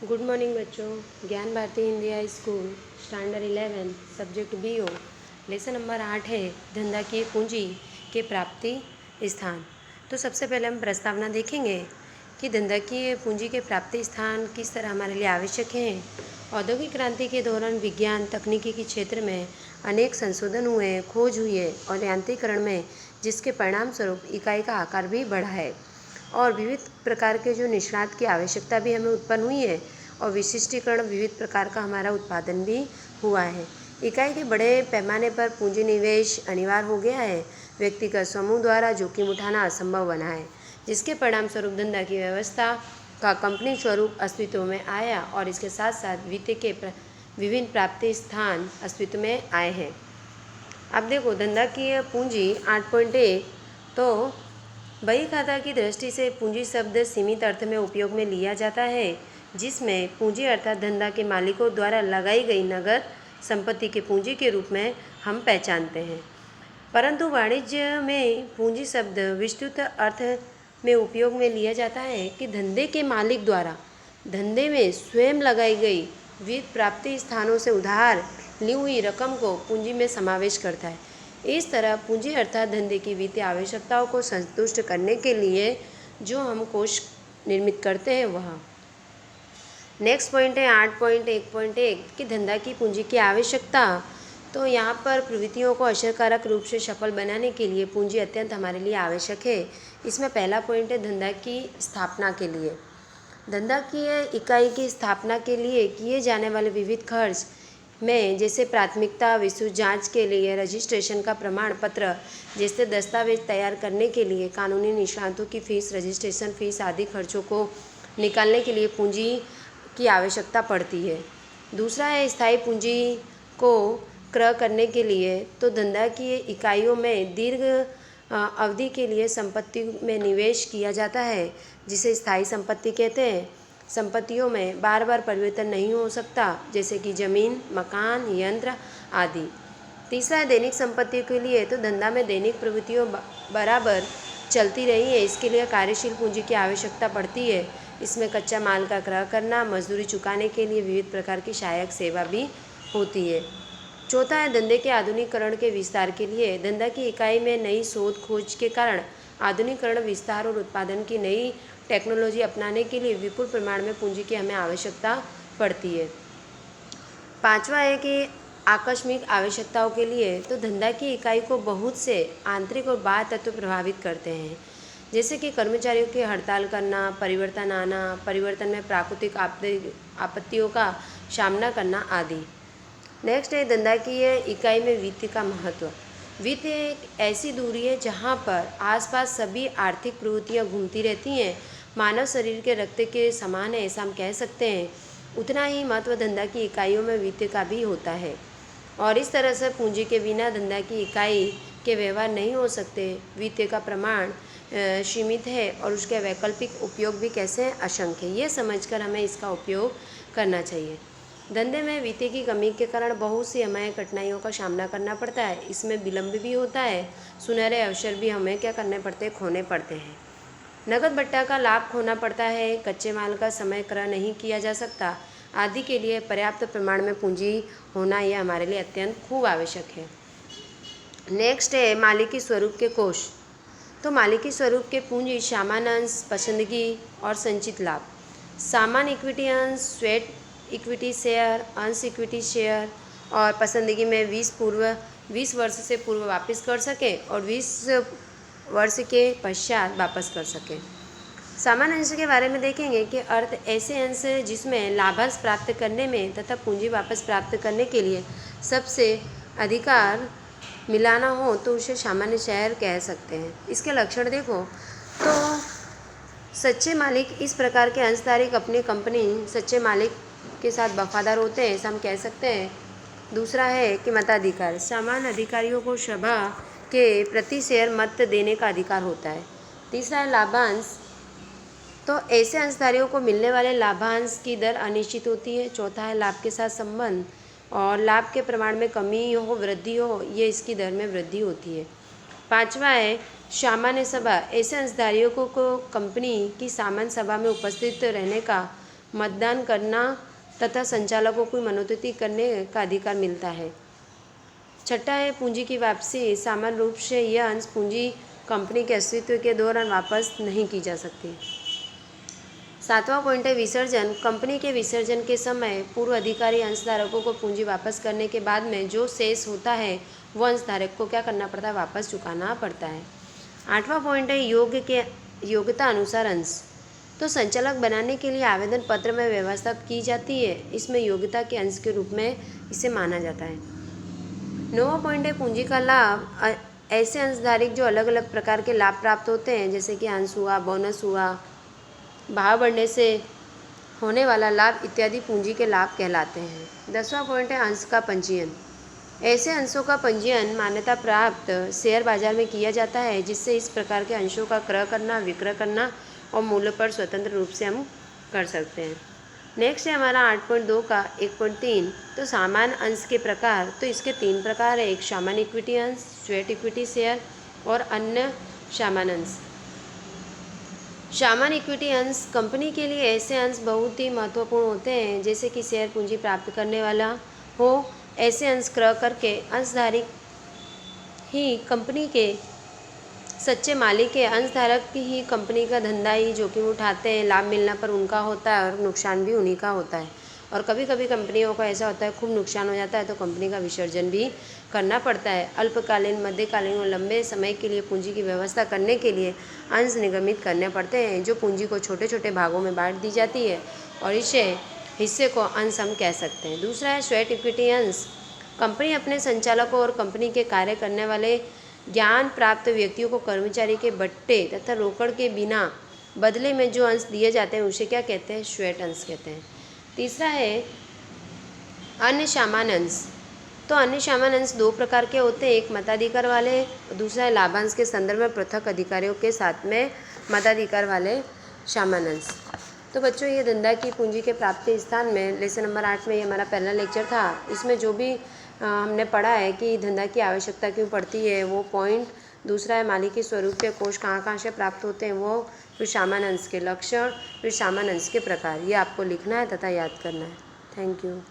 Good morning बच्चों। Gyan Bharti Hindi high school standard 11 subject BO lesson number 8 है धंधा की पूंजी के प्राप्ति स्थान। तो सबसे पहले हम प्रस्तावना देखेंगे कि धंधा की पूंजी के प्राप्ति स्थान किस तरह हमारे लिए आवश्यक हैं। औद्योगिक क्रांति के दौरान विज्ञान तकनीकी के क्षेत्र में अनेक संशोधन हुए, खोज हुई है और यांत्रिकरण में, जिसके परिणाम स्वरूप इकाई का आकार भी बढ़ा है और विविध प्रकार के जो निष्णात की आवश्यकता भी हमें उत्पन्न हुई है और विशिष्टीकरण विविध प्रकार का हमारा उत्पादन भी हुआ है। इकाई के बड़े पैमाने पर पूंजी निवेश अनिवार्य हो गया है। व्यक्तिगत समूह द्वारा जोखिम उठाना असंभव बना है, जिसके परिणाम स्वरूप धंधा की व्यवस्था का कंपनी स्वरूप अस्तित्व में आया और इसके साथ साथ वित्त के विभिन्न प्राप्ति स्थान अस्तित्व में आए हैं। अब देखो धंधा की पूंजी 8.1। तो बही खाता की दृष्टि से पूंजी शब्द सीमित अर्थ में उपयोग में लिया जाता है, जिसमें पूंजी अर्थात धंधा के मालिकों द्वारा लगाई गई नगद संपत्ति के पूंजी के रूप में हम पहचानते हैं। परंतु वाणिज्य में पूंजी शब्द विस्तृत अर्थ में उपयोग में लिया जाता है कि धंधे के मालिक द्वारा धंधे में स्वयं लगाई गई विविध प्राप्ति स्थानों से उधार ली हुई रकम को पूंजी में समावेश करता है। इस तरह पूंजी अर्थात धंधे की वित्तीय आवश्यकताओं को संतुष्ट करने के लिए जो हम कोष निर्मित करते हैं वह। नेक्स्ट पॉइंट है 8.1.1 कि धंधा की पूंजी की आवश्यकता। तो यहाँ पर प्रवृत्तियों को असरकारक रूप से सफल बनाने के लिए पूंजी अत्यंत हमारे लिए आवश्यक है। इसमें पहला पॉइंट है धंधा की स्थापना के लिए। धंधा की इकाई की स्थापना के लिए किए जाने वाले विविध खर्च में जैसे प्राथमिकता विस्तृत जांच के लिए रजिस्ट्रेशन का प्रमाण पत्र जैसे दस्तावेज तैयार करने के लिए कानूनी निष्णातों की फीस, रजिस्ट्रेशन फीस आदि खर्चों को निकालने के लिए पूंजी की आवश्यकता पड़ती है। दूसरा है स्थायी पूंजी को क्रय करने के लिए। तो धंधा की इकाइयों में दीर्घ अवधि के लिए संपत्ति में निवेश किया जाता है, जिसे स्थायी संपत्ति कहते हैं। संपत्तियों में बार बार परिवर्तन नहीं हो सकता, जैसे कि जमीन, मकान, यंत्र आदि। तीसरा है दैनिक संपत्ति के लिए। तो धंधा में दैनिक प्रवृत्तियों बराबर चलती रही है, इसके लिए कार्यशील पूंजी की आवश्यकता पड़ती है। इसमें कच्चा माल का क्रय करना, मजदूरी चुकाने के लिए विविध प्रकार की सहायक सेवा भी होती है। चौथा है धंधे के आधुनिकीकरण के विस्तार के लिए। धंधा की इकाई में नई शोध खोज के कारण आधुनिकीकरण, विस्तार और उत्पादन की नई टेक्नोलॉजी अपनाने के लिए विपुल प्रमाण में पूंजी की हमें आवश्यकता पड़ती है। पांचवा है कि आकस्मिक आवश्यकताओं के लिए। तो धंधा की इकाई को बहुत से आंतरिक और बाह्य तत्व प्रभावित करते हैं, जैसे कि कर्मचारियों की हड़ताल करना, परिवर्तन आना, परिवर्तन में प्राकृतिक आपत्तियों का सामना करना आदि। नेक्स्ट है धंधा की इकाई में वित्त का महत्व। वित्त एक ऐसी दूरी है जहाँ पर आसपास सभी आर्थिक प्रवृत्तियाँ घूमती रहती हैं। मानव शरीर के रक्त के समान है, ऐसा हम कह सकते हैं। उतना ही महत्व धंधा की इकाइयों में वित्त का भी होता है और इस तरह से पूंजी के बिना धंधा की इकाई के व्यवहार नहीं हो सकते। वित्त का प्रमाण सीमित है और उसके वैकल्पिक उपयोग भी कैसे असंख्य है, ये समझकर हमें इसका उपयोग करना चाहिए। धंधे में वित्त की कमी के कारण बहुत सी हमें कठिनाइयों का सामना करना पड़ता है। इसमें विलंब भी होता है, सुनहरे अवसर भी हमें क्या करने पड़ते हैं, खोने पड़ते हैं। नकद बट्टा का लाभ खोना पड़ता है, कच्चे माल का समय क्रय नहीं किया जा सकता आदि के लिए पर्याप्त प्रमाण में पूंजी होना यह हमारे लिए अत्यंत खूब आवश्यक है। नेक्स्ट है मालिकी स्वरूप के कोष। तो मालिकी स्वरूप के पूंजी सामान्य अंश, पसंदगी और संचित लाभ। सामान्य इक्विटी अंश, स्वेट इक्विटी शेयर, अंश इक्विटी शेयर और पसंदगी में 20 वर्ष से पूर्व वापस कर सकें और 20 वर्ष के पश्चात वापस कर सकें। सामान्य अंश के बारे में देखेंगे कि अर्थ ऐसे अंश जिसमें लाभांश प्राप्त करने में तथा पूंजी वापस प्राप्त करने के लिए सबसे अधिकार मिलाना हो तो उसे सामान्य शेयर कह सकते हैं। इसके लक्षण देखो तो सच्चे मालिक इस प्रकार के अंशधारक अपनी कंपनी सच्चे मालिक के साथ वफादार होते हैं, ऐसा हम कह सकते हैं। दूसरा है कि मताधिकार। सामान्य अधिकारियों को सभा के प्रति शेयर मत देने का अधिकार होता है। तीसरा है लाभांश। तो ऐसे अंशधारियों को मिलने वाले लाभांश की दर अनिश्चित होती है। चौथा है लाभ के साथ संबंध और लाभ के प्रमाण में कमी हो, वृद्धि हो, ये इसकी दर में वृद्धि होती है। पांचवा है सामान्य सभा। ऐसे अंशधारियों को कंपनी की सामान्य सभा में उपस्थित रहने का मतदान करना तथा संचालकों को मनोनीत करने का अधिकार मिलता है। छठा है पूंजी की वापसी। सामान्य रूप से यह अंश पूंजी कंपनी के अस्तित्व के दौरान वापस नहीं की जा सकती। सातवां पॉइंट है विसर्जन। कंपनी के विसर्जन के समय पूर्व अधिकारी अंशधारकों को पूंजी वापस करने के बाद में जो शेष होता है वो अंशधारक को क्या करना पड़ता है, वापस चुकाना पड़ता है। आठवां पॉइंट है योग्यता अनुसार अंश। तो संचालक बनाने के लिए आवेदन पत्र में व्यवस्था की जाती है, इसमें योग्यता के अंश के रूप में इसे माना जाता है। नौवां पॉइंट है पूंजी का लाभ। ऐसे अंशधारक जो अलग अलग प्रकार के लाभ प्राप्त होते हैं, जैसे कि अंश हुआ, बोनस हुआ, भाव बढ़ने से होने वाला लाभ इत्यादि पूंजी के लाभ कहलाते हैं। 10वां पॉइंट है अंश का पंजीयन। ऐसे अंशों का पंजीयन मान्यता प्राप्त शेयर बाजार में किया जाता है, जिससे इस प्रकार के अंशों का क्रय करना, विक्रय करना और मूल्य पर स्वतंत्र रूप से हम कर सकते हैं। नेक्स्ट है हमारा 8.2 का 1.3। तो सामान्य अंश के प्रकार। तो इसके 3 प्रकार है। एक सामान्य इक्विटी अंश, स्वेट इक्विटी शेयर और अन्य सामान्य अंश। सामान्य इक्विटी अंश कंपनी के लिए ऐसे अंश बहुत ही महत्वपूर्ण होते हैं, जैसे कि शेयर पूंजी प्राप्त करने वाला हो। ऐसे अंश क्रय करके अंशधारक ही कंपनी के सच्चे मालिक के, अंशधारक ही कंपनी का धंधा ही जोखिम उठाते हैं। लाभ मिलने पर उनका होता है और नुकसान भी उन्हीं का होता है। और कभी कभी कंपनियों का ऐसा होता है खूब नुकसान हो जाता है तो कंपनी का विसर्जन भी करना पड़ता है। अल्पकालीन, मध्यकालीन और लंबे समय के लिए पूंजी की व्यवस्था करने के लिए अंश निगमित करने पड़ते हैं, जो पूंजी को छोटे छोटे भागों में बांट दी जाती है और इसे हिस्से को अंश हम कह सकते हैं। दूसरा है स्वेट इक्विटी अंश। कंपनी अपने संचालकों और कंपनी के कार्य करने वाले ज्ञान प्राप्त व्यक्तियों को कर्मचारी के बट्टे तथा रोकड़ के बिना बदले में जो अंश दिए जाते हैं उसे क्या कहते हैं, स्वेट अंश कहते हैं। तीसरा है अन्य सामान्य अंश। तो अन्य सामान्य अंश 2 प्रकार के होते हैं। एक मताधिकार वाले, दूसरा है लाभांश के संदर्भ में पृथक अधिकारियों के साथ में मताधिकार वाले सामान्य अंश। तो बच्चों, ये धंधा की पूंजी के प्राप्ति स्थान में लेसन नंबर 8 में ये हमारा पहला लेक्चर था। इसमें जो भी हमने पढ़ा है कि धंधा की आवश्यकता क्यों पड़ती है वो पॉइंट, दूसरा है मालिकी स्वरूप के कोष कहाँ से प्राप्त होते हैं वो, फिर सामान्य अंश के लक्षण, फिर सामान्य अंश के प्रकार, ये आपको लिखना है तथा याद करना है। Thank you.